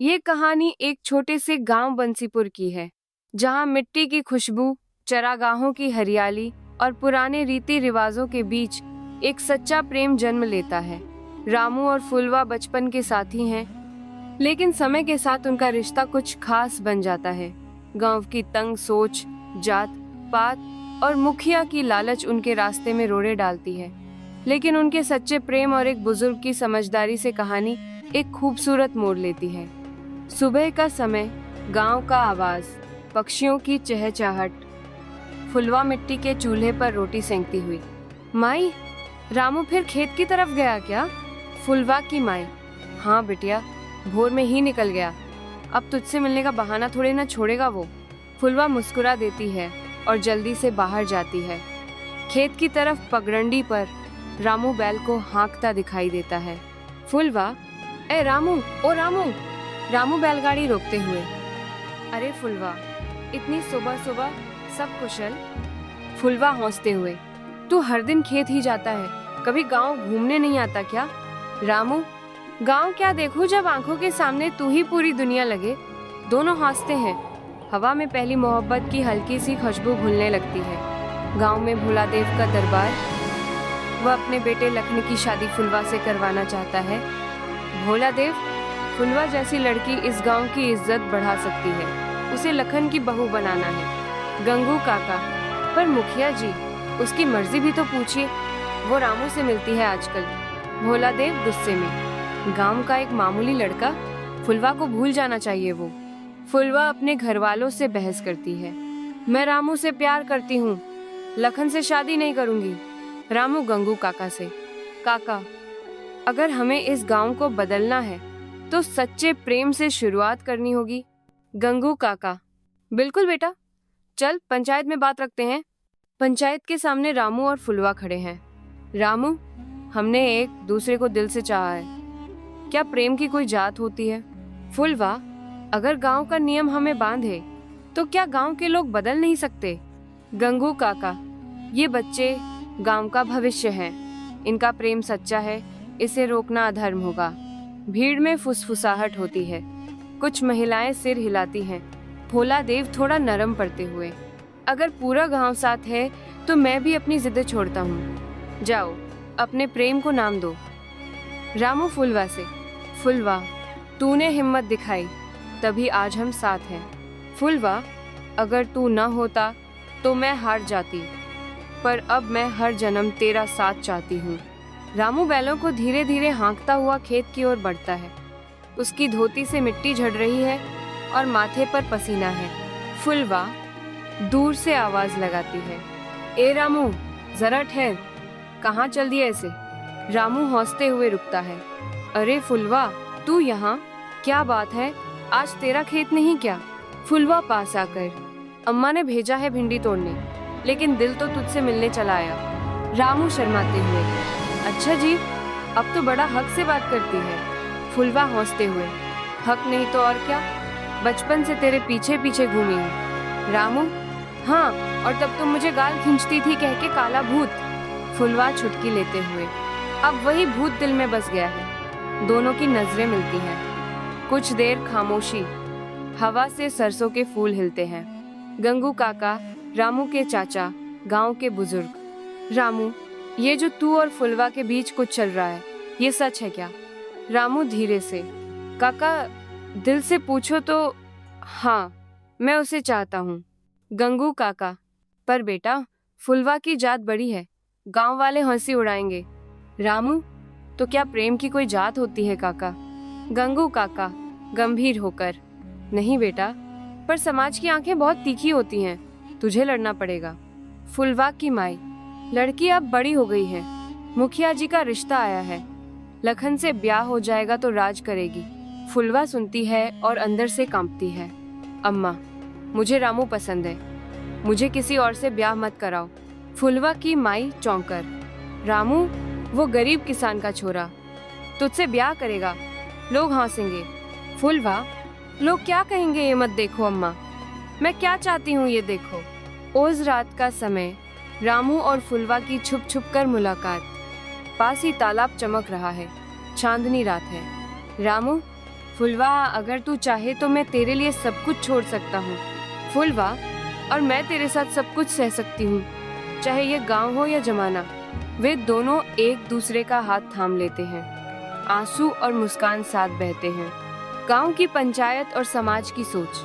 ये कहानी एक छोटे से गांव बंसीपुर की है, जहां मिट्टी की खुशबू, चरागाहों की हरियाली और पुराने रीति रिवाजों के बीच एक सच्चा प्रेम जन्म लेता है। रामू और फुलवा बचपन के साथी हैं, लेकिन समय के साथ उनका रिश्ता कुछ खास बन जाता है। गांव की तंग सोच, जात पात और मुखिया की लालच उनके रास्ते में रोड़े डालती है, लेकिन उनके सच्चे प्रेम और एक बुजुर्ग की समझदारी से कहानी एक खूबसूरत मोड़ लेती है। सुबह का समय, गांव का आवाज, पक्षियों की चहचहाट। फुलवा मिट्टी के चूल्हे पर रोटी सेंकती हुई। माई, रामू फिर खेत की तरफ गया क्या? फुलवा की माई। हाँ बिटिया, भोर में ही निकल गया। अब तुझसे मिलने का बहाना थोड़े ना छोड़ेगा वो। फुलवा मुस्कुरा देती है और जल्दी से बाहर जाती है। खेत की तरफ पगडंडी पर रामू बैल को हाँकता दिखाई देता है। फुलवा, ए रामू, ओ रामू। रामू बैलगाड़ी रोकते हुए। अरे फुलवा, इतनी सुबह सुबह सब कुशल? फुलवा हंसते हुए। तू हर दिन खेत ही जाता है, कभी गांव घूमने नहीं आता क्या? रामू, गांव क्या देखूं जब आंखों के सामने तू ही पूरी दुनिया लगे। दोनों हंसते हैं। हवा में पहली मोहब्बत की हल्की सी खुशबू घुलने लगती है। गांव में भोलादेव का दरबार। वह अपने बेटे लखन की शादी फुलवा से करवाना चाहता है। भोलादेव, फुलवा जैसी लड़की इस गांव की इज्जत बढ़ा सकती है, उसे लखन की बहू बनाना है। गंगू काका, पर मुखिया जी, उसकी मर्जी भी तो पूछिए, वो रामू से मिलती है आजकल। भोलादेव गुस्से में। गांव का एक मामूली लड़का, फुलवा को भूल जाना चाहिए वो। फुलवा अपने घर वालों से बहस करती है। मैं रामू से प्यार करती हूँ, लखन से शादी नहीं करूंगी। रामू गंगू काका से। काका, अगर हमें इस गांव को बदलना है तो सच्चे प्रेम से शुरुआत करनी होगी। गंगू काका, बिल्कुल बेटा, चल पंचायत में बात रखते हैं। पंचायत के सामने रामू और फुलवा खड़े हैं। रामू, हमने एक दूसरे को दिल से चाहा है, क्या प्रेम की कोई जात होती है? फुलवा, अगर गांव का नियम हमें बांधे तो क्या गांव के लोग बदल नहीं सकते? गंगू काका, ये बच्चे गांव का भविष्य हैं, इनका प्रेम सच्चा है, इसे रोकना अधर्म होगा। भीड़ में फुसफुसाहट होती है, कुछ महिलाएं सिर हिलाती हैं। भोलादेव थोड़ा नरम पड़ते हुए। अगर पूरा गांव साथ है तो मैं भी अपनी जिद छोड़ता हूँ। जाओ, अपने प्रेम को नाम दो। रामू फुलवा से। फुलवा, तूने हिम्मत दिखाई, तभी आज हम साथ हैं। फुलवा, अगर तू न होता तो मैं हार जाती, पर अब मैं हर जन्म तेरा साथ चाहती हूँ। रामू बैलों को धीरे धीरे हाँकता हुआ खेत की ओर बढ़ता है। उसकी धोती से मिट्टी झड़ रही है और माथे पर पसीना है। फुलवा दूर से आवाज लगाती है, ए रामू, जरा ठहर, कहाँ चल दिया ऐसे? रामू हंसते हुए रुकता है। अरे फुलवा, तू यहाँ? क्या बात है, आज तेरा खेत नहीं क्या? फुलवा पास आकर। अम्मा ने भेजा है भिंडी तोड़ने, लेकिन दिल तो तुझसे मिलने चला आया। रामू शर्माते हुए। अच्छा जी, अब तो बड़ा हक से बात करती है। फुलवा हंसते हुए। हक नहीं तो और क्या, बचपन से तेरे पीछे पीछे घूमी हूँ। रामू, हाँ, और तब तुम मुझे गाल खींचती थी कह के काला भूत। फुलवा छुटकी लेते हुए। अब वही भूत दिल में बस गया है। दोनों की नजरें मिलती हैं। कुछ देर खामोशी। हवा से सरसों के फूल हिलते हैं। गंगू काका, रामू के चाचा, गांव के बुजुर्ग। रामू, ये जो तू और फुलवा के बीच कुछ चल रहा है, ये सच है क्या? रामू धीरे से। काका, दिल से पूछो तो हाँ, मैं उसे चाहता हूँ। गंगू काका, पर बेटा, फुलवा की जात बड़ी है, गांव वाले हंसी उड़ाएंगे। रामू, तो क्या प्रेम की कोई जात होती है काका? गंगू काका गंभीर होकर। नहीं बेटा, पर समाज की आंखें बहुत तीखी होती हैं, तुझे लड़ना पड़ेगा। फुलवा की माई। लड़की अब बड़ी हो गई है, मुखिया जी का रिश्ता आया है, लखन से ब्याह हो जाएगा तो राज करेगी। फुलवा सुनती है और अंदर से कांपती है। अम्मा, मुझे रामू पसंद है, मुझे किसी और से ब्याह मत कराओ। फुलवा की माई चौंकर। रामू, वो गरीब किसान का छोरा तुझसे ब्याह करेगा, लोग हंसेंगे। फुलवा, लोग क्या कहेंगे ये मत देखो अम्मा, मैं क्या चाहती हूँ ये देखो। उस रात का समय, रामू और फुलवा की छुप छुप कर मुलाकात। पास ही तालाब चमक रहा है, चांदनी रात है। रामू, फुलवा, अगर तू चाहे तो मैं तेरे लिए सब कुछ छोड़ सकता हूँ। फुलवा, और मैं तेरे साथ सब कुछ सह सकती हूँ, चाहे ये गांव हो या जमाना। वे दोनों एक दूसरे का हाथ थाम लेते हैं। आंसू और मुस्कान साथ बहते हैं। गांव की पंचायत और समाज की सोच,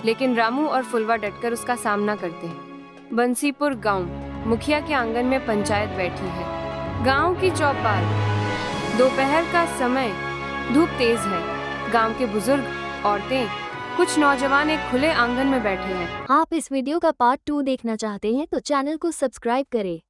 लेकिन रामू और फुलवा डटकर उसका सामना करते हैं। बंसीपुर गांव, मुखिया के आंगन में पंचायत बैठी है। गांव की चौपाल, दोपहर का समय, धूप तेज है। गांव के बुजुर्ग, औरतें, कुछ नौजवान एक खुले आंगन में बैठे हैं। आप इस वीडियो का पार्ट 2 देखना चाहते हैं तो चैनल को सब्सक्राइब करें।